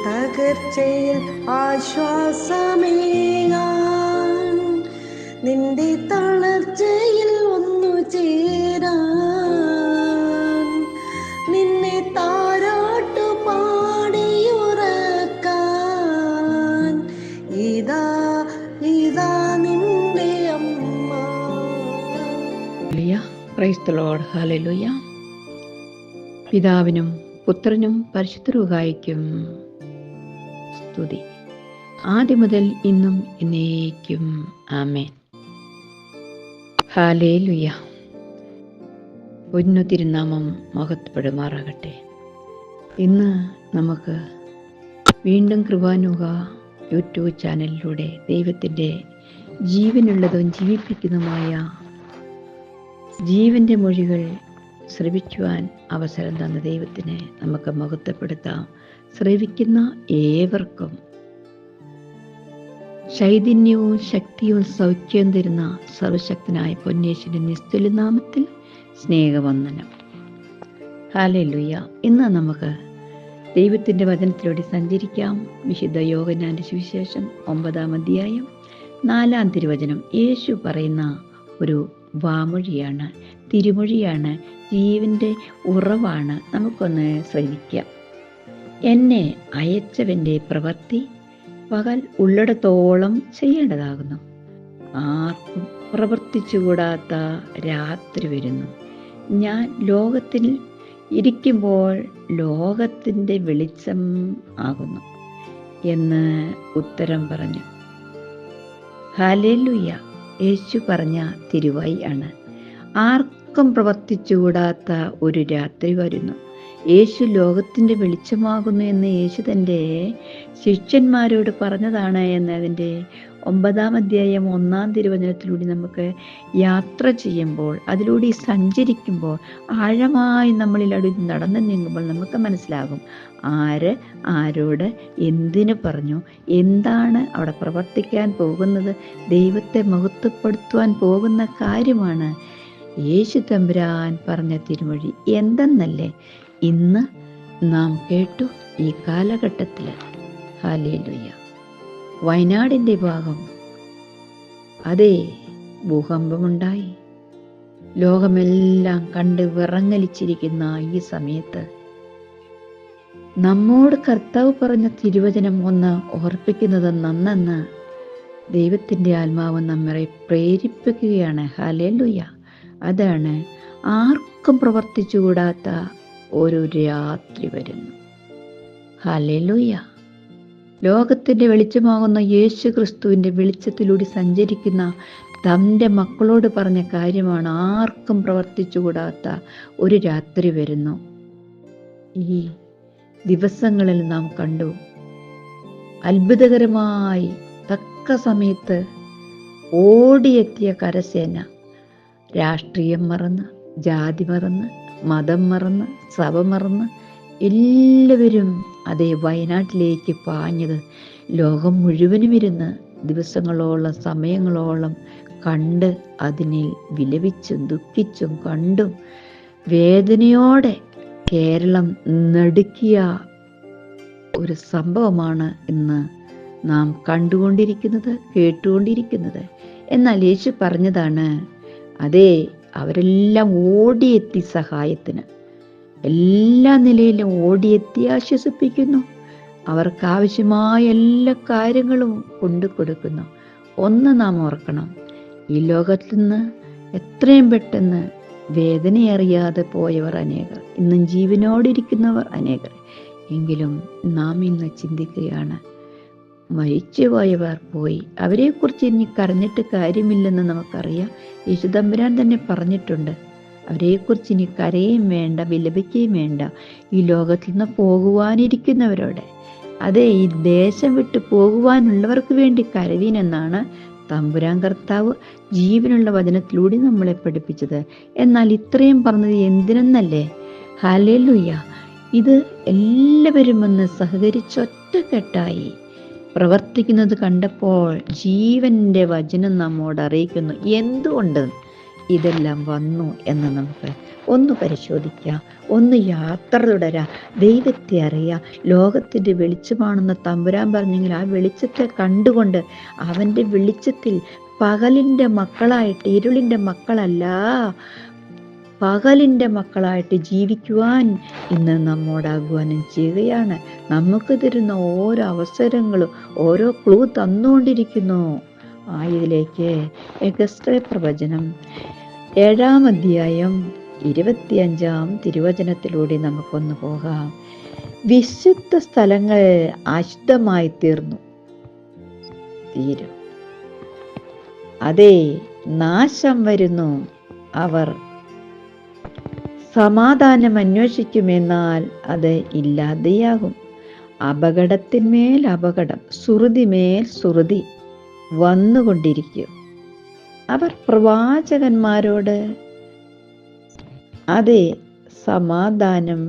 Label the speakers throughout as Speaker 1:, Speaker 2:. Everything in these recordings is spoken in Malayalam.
Speaker 1: തകർച്ചയിൽ ആശ്വാസമേകാൻ, നിന്റെ തളർച്ചയിൽ ഒന്നു ചേരാൻ, നിന്നെ താരാട്ടു പാടിയുറക്കാൻ, ഇതാ ഇതാ നിന്റെ അമ്മ.
Speaker 2: Praise the Lord. ഹല്ലേലൂയ. പിതാവിനും പുത്രനും പരിശുദ്ധ റൂഹായ്ക്കും സ്തുതി, ആദ്യം മുതൽ ഇന്നും എന്നേക്കും. ആമേൻ. ഹല്ലേലൂയ. പൊന്നു തിരുനാമം മഹത്വപ്പെടുമാറാകട്ടെ. ഇന്ന് നമുക്ക് വീണ്ടും കൃപാനുക യൂട്യൂബ് ചാനലിലൂടെ ദൈവത്തിൻ്റെ ജീവനുള്ളതും ജീവിപ്പിക്കുന്നതുമായ ജീവൻ്റെ മൊഴികൾ ശ്രവിക്കുവാൻ അവസരം തന്ന ദൈവത്തിനെ നമുക്ക് മഹത്വപ്പെടുത്താം. ശ്രവിക്കുന്ന ഏവർക്കും ചൈതന്യവും ശക്തിയും സൗഖ്യവും തരുന്ന സർവശക്തനായ പൊന്നേശുവിന്റെ നിസ്തുല നാമത്തിൽ സ്നേഹവന്ദനം. ഹല്ലേലൂയ. ഇന്ന് നമുക്ക് ദൈവത്തിൻ്റെ വചനത്തിലൂടെ സഞ്ചരിക്കാം. വിശുദ്ധ യോഹന്നാന്റെ സുവിശേഷം 9-ാം അധ്യായം 4-ാം തിരുവചനം. യേശു പറയുന്ന ഒരു വാമൊഴിയാണ്, തിരുമൊഴിയാണ്, ജീവൻ്റെ ഉറവാണ്. നമുക്കൊന്ന് ശ്രമിക്കാം. എന്നെ അയച്ചവൻ്റെ പ്രവൃത്തി പകൽ ഉള്ളിടത്തോളം ചെയ്യേണ്ടതാകുന്നു. ആർക്കും പ്രവർത്തിച്ചുകൂടാത്ത രാത്രി വരുന്നു. ഞാൻ ലോകത്തിൽ ഇരിക്കുമ്പോൾ ലോകത്തിൻ്റെ വെളിച്ചം ആകുന്നു എന്ന് ഉത്തരം പറഞ്ഞു. ഹല്ലേലൂയ. യേശു പറഞ്ഞ തിരുവഴി ആണ്. ആർക്കും പ്രവർത്തിച്ചുകൂടാത്ത ഒരു രാത്രി വരുന്നു. യേശു ലോകത്തിൻ്റെ വെളിച്ചമാകുന്നു എന്ന് യേശു തൻ്റെ ശിഷ്യന്മാരോട് പറഞ്ഞതാണ് എന്നതിൻ്റെ 9-ാം അധ്യായം 1-ാം തിരുവചനത്തിലൂടെ നമുക്ക് യാത്ര ചെയ്യുമ്പോൾ, അതിലൂടെ സഞ്ചരിക്കുമ്പോൾ, ആഴമായി നമ്മളിൽ നടന്നു നീങ്ങുമ്പോൾ നമുക്ക് മനസ്സിലാകും ആര് ആരോട് എന്തിനു പറഞ്ഞു, എന്താണ് അവിടെ പ്രവർത്തിക്കാൻ പോകുന്നത്. ദൈവത്തെ മഹത്വപ്പെടുത്തുവാൻ പോകുന്ന കാര്യമാണ് യേശു തമ്പുരാൻ പറഞ്ഞ തിരുമൊഴി. എന്തെന്നല്ലേ ഇന്ന് നാം കേട്ടു ഈ കാലഘട്ടത്തിൽ. ഹല്ലേലൂയ. വയനാടിൻ്റെ ഭാഗം, അതേ, ഭൂകമ്പമുണ്ടായി. ലോകമെല്ലാം കണ്ട് വിറങ്ങലിച്ചിരിക്കുന്ന ഈ സമയത്ത് നമ്മോട് കർത്താവ് പറഞ്ഞ തിരുവചനം ഒന്ന് ഓർപ്പിക്കുന്നത് നന്നെന്ന് ദൈവത്തിൻ്റെ ആത്മാവ് നമ്മെ പ്രേരിപ്പിക്കുകയാണ്. ഹല്ലേലൂയ. അതാണ്, ആർക്കും പ്രവർത്തിച്ചുകൂടാത്ത ഒരു രാത്രി വരുന്നു. ഹല്ലേലൂയ. ലോകത്തിൻ്റെ വെളിച്ചമാകുന്ന യേശു ക്രിസ്തുവിൻ്റെ വെളിച്ചത്തിലൂടെ സഞ്ചരിക്കുന്ന തൻ്റെ മക്കളോട് പറഞ്ഞ കാര്യമാണ്. ആർക്കും പ്രവർത്തിച്ചുകൂടാത്ത ഒരു രാത്രി വരുന്നു. ഈ ദിവസങ്ങളിൽ നാം കണ്ടു, അത്ഭുതകരമായി തക്ക സമയത്ത് ഓടിയെത്തിയ കരസേന. രാഷ്ട്രീയം മറന്ന്, ജാതി മറന്ന്, മതം മറന്ന്, സഭ മറന്ന് എല്ലാവരും അതേ വയനാട്ടിലേക്ക് പാഞ്ഞത്. ലോകം മുഴുവനും ഇരുന്ന് ദിവസങ്ങളോളം, സമയങ്ങളോളം കണ്ട് അതിനിൽ വിലപിച്ചും ദുഃഖിച്ചും കണ്ടും വേദനയോടെ കേരളം നടുക്കിയ ഒരു സംഭവമാണ് ഇന്ന് നാം കണ്ടുകൊണ്ടിരിക്കുന്നത്, കേട്ടുകൊണ്ടിരിക്കുന്നത്. എന്നാൽ യേശു പറഞ്ഞതാണ്, അതേ, അവരെല്ലാം ഓടിയെത്തി സഹായത്തിന്, എല്ലാ നിലയിലും ഓടിയെത്തി ആശ്വസിപ്പിക്കുന്നു. അവർക്കാവശ്യമായ എല്ലാ കാര്യങ്ങളും കൊണ്ടു കൊടുക്കുന്നു. ഒന്ന് നാം ഓർക്കണം, ഈ ലോകത്തിൽ നിന്ന് എത്രയും പെട്ടെന്ന് വേദനയറിയാതെ പോയവർ അനേകർ, ഇന്നും ജീവനോടിരിക്കുന്നവർ അനേകർ. എങ്കിലും നാം ഇന്ന് ചിന്തിക്കുകയാണ്, മരിച്ചുപോയവർ പോയി, അവരെക്കുറിച്ച് ഇനി കരഞ്ഞിട്ട് കാര്യമില്ലെന്ന് നമുക്കറിയാം. യേശു തമ്പുരാൻ തന്നെ പറഞ്ഞിട്ടുണ്ട്, അവരെക്കുറിച്ച് ഇനി കരയും വേണ്ട, വിലപിക്കുകയും വേണ്ട. ഈ ലോകത്തിൽ നിന്ന് പോകുവാനിരിക്കുന്നവരോടെ, അതെ, ഈ ദേശം വിട്ട് പോകുവാനുള്ളവർക്ക് വേണ്ടി കരവീനെന്നാണ് തമ്പുരാൻ കർത്താവ് ജീവനുള്ള വചനത്തിലൂടെ നമ്മളെ പഠിപ്പിച്ചത്. എന്നാൽ ഇത്രയും പറഞ്ഞത് എന്തിനെന്നല്ലേ? ഹല്ലേലൂയ. ഇത് എല്ലാവരും ഒന്ന് സഹകരിച്ചൊറ്റക്കെട്ടായി പ്രവർത്തിക്കുന്നത് കണ്ടപ്പോൾ ജീവന്റെ വചനം നമ്മോട് അറിയിക്കുന്നു. എന്തുകൊണ്ട് ഇതെല്ലാം വന്നു എന്ന് നമുക്ക് ഒന്ന് പരിശോധിക്കാം, ഒന്ന് യാത്ര തുടരാം, ദൈവത്തെ അറിയാം. ലോകത്തിൻ്റെ വെളിച്ചമാണെന്ന് തമ്പുരാൻ പറഞ്ഞെങ്കിൽ ആ വെളിച്ചത്തെ കണ്ടുകൊണ്ട് അവൻ്റെ വെളിച്ചത്തിൽ പകലിൻ്റെ മക്കളായിട്ട്, ഇരുളിൻ്റെ മക്കളല്ല, പകലിൻ്റെ മക്കളായിട്ട് ജീവിക്കുവാൻ ഇന്ന് നമ്മോട് ആഹ്വാനം ചെയ്യുകയാണ്. നമുക്ക് തരുന്ന ഓരോ അവസരങ്ങളും ഓരോ ക്ലൂ തന്നുകൊണ്ടിരിക്കുന്നു. ഇതിലേക്ക് എഗസ്ട്രേ പ്രവചനം 7-ാം അധ്യായം 25-ാം തിരുവചനത്തിലൂടെ നമുക്കൊന്ന് പോകാം. വിശുദ്ധ സ്ഥലങ്ങൾ അശുദ്ധമായി തീരും, അതെ നാശം വരുന്നു. അവർ സമാധാനം അന്വേഷിക്കുമെന്നാൽ അത് ഇല്ലാതെയാകും. അപകടത്തിന്മേൽ അപകടം, സുറുതിമേൽ സുറുതി വന്നുകൊണ്ടിരിക്കും. അവർ പ്രവാചകന്മാരോട് അതെ സമാധാനം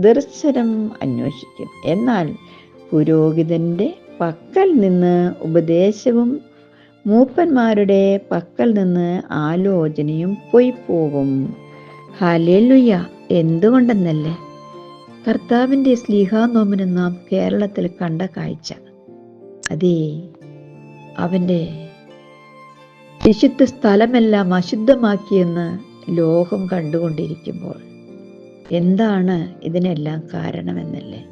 Speaker 2: ദർശനം അന്വേഷിക്കും, എന്നാൽ പുരോഹിതന്റെ പക്കൽ നിന്ന് ഉപദേശവും മൂപ്പന്മാരുടെ പക്കൽ നിന്ന് ആലോചനയും പോയിപ്പോകും. ഹല്ലേലൂയ! എന്തുകൊണ്ടെന്നല്ലേ, കർത്താവിൻ്റെ സ്ലീഹാനോമിന് നാം കേരളത്തിൽ കണ്ട കാഴ്ച. അതേ അവൻ്റെ വിശുദ്ധ സ്ഥലമെല്ലാം അശുദ്ധമാക്കിയെന്ന് ലോകം കണ്ടുകൊണ്ടിരിക്കുമ്പോൾ എന്താണ് ഇതിനെല്ലാം കാരണമെന്നല്ലേ.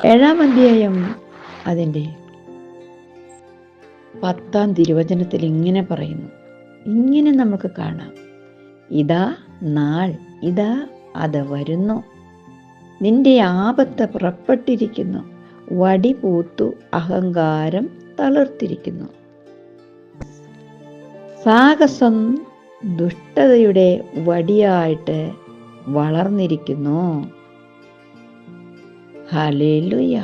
Speaker 2: 7-ാം അധ്യായം അതിൻ്റെ 10-ാം തിരുവചനത്തിൽ ഇങ്ങനെ പറയുന്നു, ഇങ്ങനെ നമുക്ക് കാണാം. ഇതാ നാൾ, ഇതാ അത് വരുന്നു, നിന്റെ ആപത്ത് പുറപ്പെട്ടിരിക്കുന്നു, വടി പൂത്തു അഹങ്കാരം തളിർത്തിരിക്കുന്നു, സാഹസം ദുഷ്ടതയുടെ വടിയായിട്ട് വളർന്നിരിക്കുന്നു. ഹല്ലേലൂയ!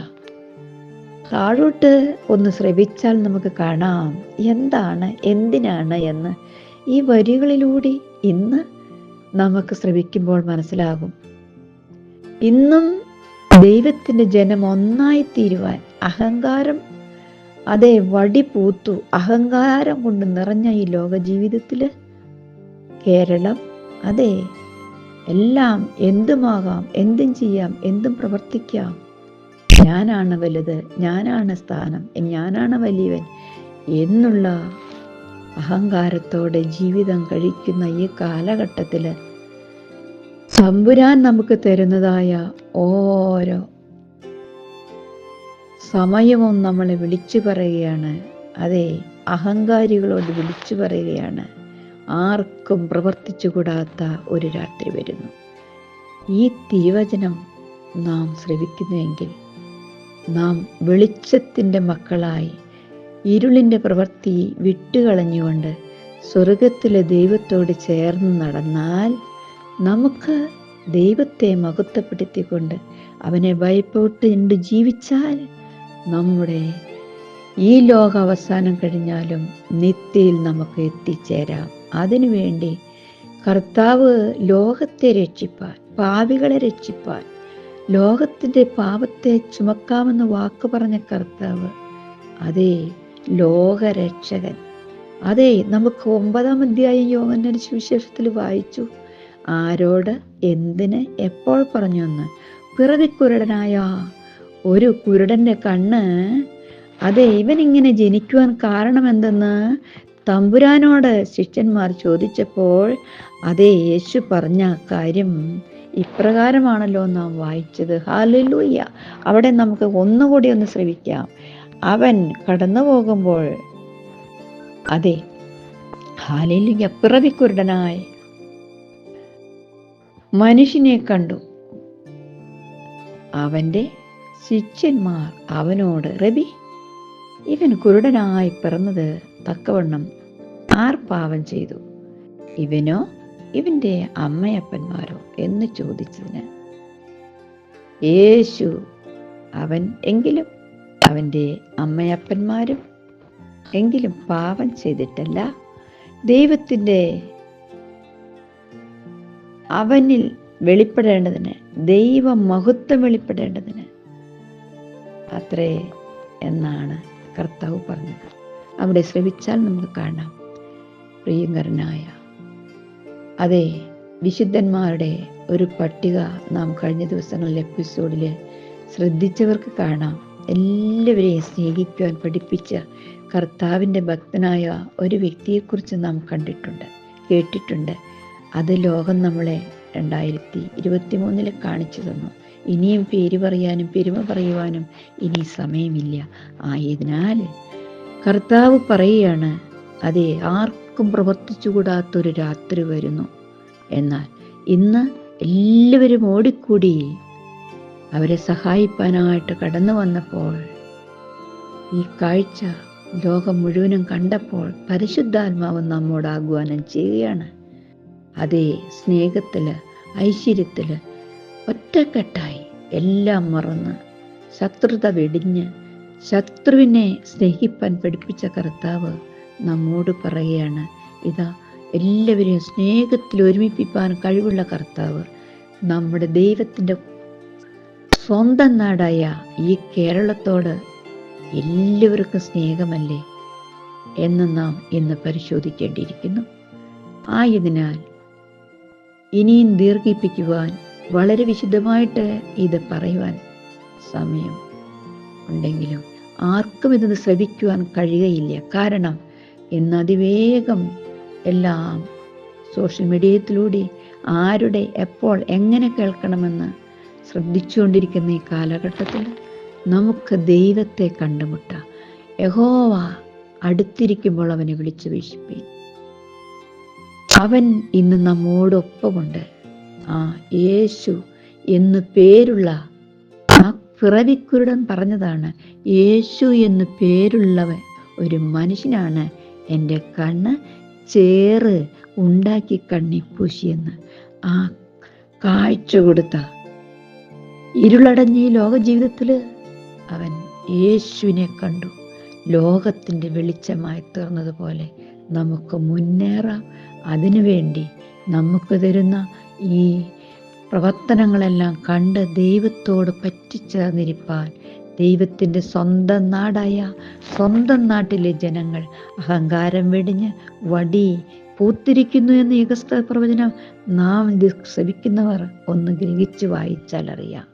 Speaker 2: താഴോട്ട് ഒന്ന് ശ്രവിച്ചാൽ നമുക്ക് കാണാം എന്താണ്, എന്തിനാണ് എന്ന് ഈ വരികളിലൂടെ ഇന്ന് നമുക്ക് ശ്രവിക്കുമ്പോൾ മനസ്സിലാകും. ഇന്നും ദൈവത്തിൻ്റെ ജനം ഒന്നായി തീരുവാൻ അഹങ്കാരം, അതെ വടി പൂത്തു അഹങ്കാരം കൊണ്ട് നിറഞ്ഞ ഈ ലോക ജീവിതത്തിൽ കേരളം, അതെ എല്ലാം എന്തുമാകാം, എന്തും ചെയ്യാം, എന്തും പ്രവർത്തിക്കാം, ഞാനാണ് വലുത്, ഞാനാണ് സ്ഥാനം, ഞാനാണ് വലിയവൻ എന്നുള്ള അഹങ്കാരത്തോടെ ജീവിതം കഴിക്കുന്ന ഈ കാലഘട്ടത്തിൽ തമ്പുരാൻ നമുക്ക് തരുന്നതായ ഓരോ സമയവും നമ്മളെ വിളിച്ചു പറയുകയാണ്. അതെ അഹങ്കാരികളോട് വിളിച്ചു പറയുകയാണ്, ആർക്കും പ്രവർത്തിച്ചുകൂടാത്ത ഒരു രാത്രി വരുന്നു. ഈ തിരുവചനം നാം ശ്രവിക്കുന്നുവെങ്കിൽ നാം വെളിച്ചത്തിൻ്റെ മക്കളായി ഇരുളിൻ്റെ പ്രവൃത്തി വിട്ടുകളഞ്ഞുകൊണ്ട് സ്വർഗത്തിലെ ദൈവത്തോട് ചേർന്ന് നടന്നാൽ, നമുക്ക് ദൈവത്തെ മഹത്വപ്പെടുത്തിക്കൊണ്ട് അവനെ ഭയപ്പെട്ട് ജീവിച്ചാൽ നമ്മുടെ ഈ ലോക അവസാനം കഴിഞ്ഞാലും നിത്യയിൽ നമുക്ക് എത്തിച്ചേരാം. അതിനുവേണ്ടി കർത്താവ് ലോകത്തെ രക്ഷിപ്പാൻ, പാപികളെ രക്ഷിപ്പാൻ, ലോകത്തിൻ്റെ പാപത്തെ ചുമക്കാമെന്ന് വാക്ക് പറഞ്ഞ കർത്താവ്, അതേ ലോകരക്ഷകൻ, അതെ നമുക്ക് 9-ാം അധ്യായം യോഹന്നാന്റെ സുവിശേഷത്തിൽ വായിച്ചു. ആരോട്, എന്തിന്, എപ്പോൾ പറഞ്ഞു എന്ന്. പിറവിക്കുരുടനായ ഒരു കുരുടൻ്റെ കണ്ണ്, അതെ ഇവനിങ്ങനെ ജനിക്കുവാൻ കാരണമെന്തെന്ന് തമ്പുരാനോട് ശിഷ്യന്മാർ ചോദിച്ചപ്പോൾ, അതേ യേശു പറഞ്ഞ കാര്യം ഇപ്രകാരമാണല്ലോ നാം വായിച്ചത്. ഹല്ലേലൂയ! അവിടെ നമുക്ക് ഒന്നുകൂടി ഒന്ന് ശ്രവിക്കാം. അവൻ കടന്നു പോകുമ്പോൾ, അതെ ഹല്ലേലൂയ, പിറവിക്കുരുടനായി മനുഷ്യനെ കണ്ടു. അവൻ്റെ ശിഷ്യന്മാർ അവനോട്, റബി, ഇവൻ കുരുടനായി പിറന്നത് തക്കവണ്ണം ആർ പാപം ചെയ്തു, ഇവനോ ഇവൻ്റെ അമ്മയപ്പന്മാരോ എന്ന് ചോദിച്ചതിന് യേശു, അവൻ എങ്കിലും അവൻ്റെ അമ്മയപ്പന്മാരും എങ്കിലും പാപം ചെയ്തിട്ടല്ല, ദൈവത്തിൻ്റെ അവനിൽ വെളിപ്പെടേണ്ടതിന്, ദൈവ മഹത്വം വെളിപ്പെടേണ്ടതിന് അത്രേ എന്നാണ് കർത്താവ് പറഞ്ഞത്. അവിടെ ശ്രവിച്ചാൽ നമുക്ക് കാണാം. പ്രിയങ്കരനായ അതെ വിശുദ്ധന്മാരുടെ ഒരു പട്ടിക നാം കഴിഞ്ഞ ദിവസങ്ങളിലെ എപ്പിസോഡിൽ ശ്രദ്ധിച്ചവർക്ക് കാണാം. എല്ലാവരെയും സ്നേഹിക്കുവാൻ പഠിപ്പിച്ച കർത്താവിൻ്റെ ഭക്തനായ ഒരു വ്യക്തിയെക്കുറിച്ച് നാം കണ്ടിട്ടുണ്ട്, കേട്ടിട്ടുണ്ട്. അത് ലോകം നമ്മളെ 2023 കാണിച്ചു തന്നു. ഇനിയും പേര് പറയാനും പെരുമ പറയുവാനും ഇനി സമയമില്ല. ആയതിനാൽ കർത്താവ് പറയുകയാണ്, അതെ ആർക്കും പ്രവർത്തിച്ചുകൂടാത്തൊരു രാത്രി വരുന്നു. എന്നാൽ ഇന്ന് എല്ലാവരും ഓടിക്കൂടി അവരെ സഹായിപ്പാനായിട്ട് കടന്നു വന്നപ്പോൾ, ഈ കാഴ്ച ലോകം മുഴുവനും കണ്ടപ്പോൾ പരിശുദ്ധാത്മാവ് നമ്മോട് ആഹ്വാനം ചെയ്യുകയാണ്. അതേ സ്നേഹത്തിൽ, ഐശ്വര്യത്തിൽ ഒറ്റക്കെട്ടായി എല്ലാം മറന്ന് ശത്രുത വെടിഞ്ഞ് ശത്രുവിനെ സ്നേഹിപ്പാൻ പഠിപ്പിച്ച കർത്താവ് നമ്മോട് പറയുകയാണ്, ഇതാ എല്ലാവരെയും സ്നേഹത്തിൽ ഒരുമിപ്പിക്കാൻ കഴിവുള്ള കർത്താവ് നമ്മുടെ ദൈവത്തിൻ്റെ സ്വന്തം നാടായ ഈ കേരളത്തോട് എല്ലാവർക്കും സ്നേഹമല്ലേ എന്ന് നാം ഇന്ന് പരിശോധിക്കേണ്ടിയിരിക്കുന്നു. ആയതിനാൽ ഇനിയും ദീർഘിപ്പിക്കുവാൻ, വളരെ വിശദമായിട്ട് ഇത് പറയുവാൻ സമയം ഉണ്ടെങ്കിലും ആർക്കും ഇത് ശ്രവിക്കുവാൻ കഴിയുകയില്ല. കാരണം ഇന്ന് അതിവേഗം എല്ലാം സോഷ്യൽ മീഡിയയിലൂടെ ആരുടെ എപ്പോൾ എങ്ങനെ കേൾക്കണമെന്ന് ശ്രദ്ധിച്ചുകൊണ്ടിരിക്കുന്ന ഈ കാലഘട്ടത്തിൽ നമുക്ക് ദൈവത്തെ കണ്ടുമുട്ടാം. യഹോവ അടുത്തിരിക്കുമ്പോൾ അവനെ വിളിച്ചു വീക്ഷിപ്പീൻ. അവൻ ഇന്ന് നമ്മോടൊപ്പമുണ്ട്. ആ യേശു എന്ന് പേരുള്ള ആ പിറവിക്കുരുടൻ പറഞ്ഞതാണ്, യേശു എന്ന് പേരുള്ളവൻ ഒരു മനുഷ്യനാണ് എൻ്റെ കണ്ണ് ചേറ് ഉണ്ടാക്കി കണ്ണിപ്പൂശിയെന്ന്. ആ കാഴ്ച കൊടുത്ത ഇരുളടഞ്ഞ ഈ ലോക ജീവിതത്തിൽ അവൻ യേശുവിനെ കണ്ടു. ലോകത്തിൻ്റെ വെളിച്ചമായി തീർന്നതുപോലെ നമുക്ക് മുന്നേറാം. അതിനുവേണ്ടി നമുക്ക് തരുന്ന ഈ പ്രവർത്തനങ്ങളെല്ലാം കണ്ട് ദൈവത്തോട് പറ്റിച്ചേർന്നിരിപ്പാൻ ദൈവത്തിൻ്റെ സ്വന്തം നാടായ സ്വന്തം നാട്ടിലെ ജനങ്ങൾ അഹങ്കാരം വെടിഞ്ഞ് വടി പൂത്തിരിക്കുന്നു എന്ന് യഗസ്ത പ്രവചനം നാം ശ്രവിക്കുന്നവർ ഒന്ന് ഗ്രഹിച്ച് വായിച്ചാൽ അറിയാം.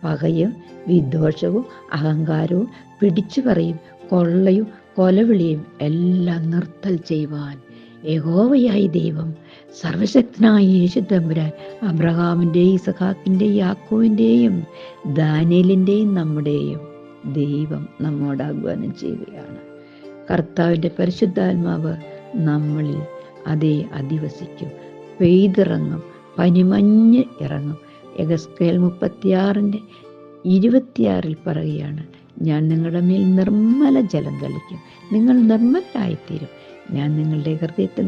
Speaker 2: പകയും വിദ്വേഷവും അഹങ്കാരവും പിടിച്ചു പറയും കൊള്ളയും കൊലവിളിയും എല്ലാം നിർത്തൽ ചെയ്യുവാൻ യഹോവയായ ദൈവം സർവശക്തനായ യേശു തമ്പുരാൻ അബ്രഹാമിൻ്റെയും ഇസഹാക്കിൻ്റെയും യാക്കോവിൻ്റെയും ദാനിയേലിൻ്റെയും നമ്മുടെയും ദൈവം നമ്മോട് ആഹ്വാനം ചെയ്യുകയാണ്. കർത്താവിൻ്റെ പരിശുദ്ധാത്മാവ് നമ്മളിൽ അതേ അധിവസിക്കും, പെയ്തിറങ്ങും, പനിമഞ്ഞ് ഇറങ്ങും. യഗസ്കേൽ 36:26 പറയുകയാണ്, ഞാൻ നിങ്ങളുടെ മേൽ നിർമ്മല ജലം തളിക്കും, നിങ്ങൾ നിർമ്മലരായിത്തീരും. ഞാൻ നിങ്ങളുടെ ഹൃദയത്തിൽ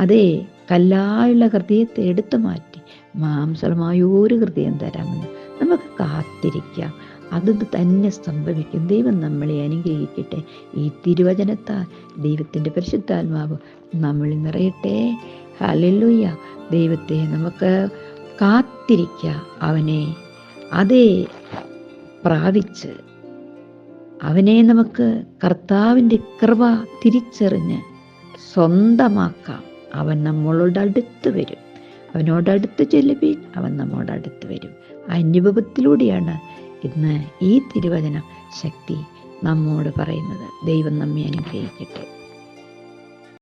Speaker 2: അതേ കല്ലായുള്ള ഹൃദയത്തെ എടുത്തു മാറ്റി മാംസമായ ഒരു ഹൃദയം തരാമെന്ന് നമുക്ക് കാത്തിരിക്കാം. അത് തന്നെ സംഭവിക്കും. ദൈവം നമ്മളെ അനുഗ്രഹിക്കട്ടെ. ഈ തിരുവചനത്താൽ ദൈവത്തിൻ്റെ പരിശുദ്ധാത്മാവ് നമ്മളിൽ നിറയട്ടെ. ഹല്ലേലൂയ. ദൈവത്തെ നമുക്ക് കാത്തിരിക്കാം. അവനെ അതേ പ്രാപിച്ച് അവനെ നമുക്ക് കർത്താവിൻ്റെ കൃപ തിരിച്ചറിഞ്ഞ് സ്വന്തമാക്കാം. അവൻ നമ്മളോട് അടുത്ത് വരും. അവനോടടുത്ത് ചെല്ലുവീൻ, അവൻ നമ്മോട് അടുത്ത് വരും. അനുഭവത്തിലൂടെയാണ് ഇന്ന് ഈ തിരുവചനം ശക്തി നമ്മോട് പറയുന്നത്. ദൈവം നമ്മെ അനുഗ്രഹിക്കട്ടെ.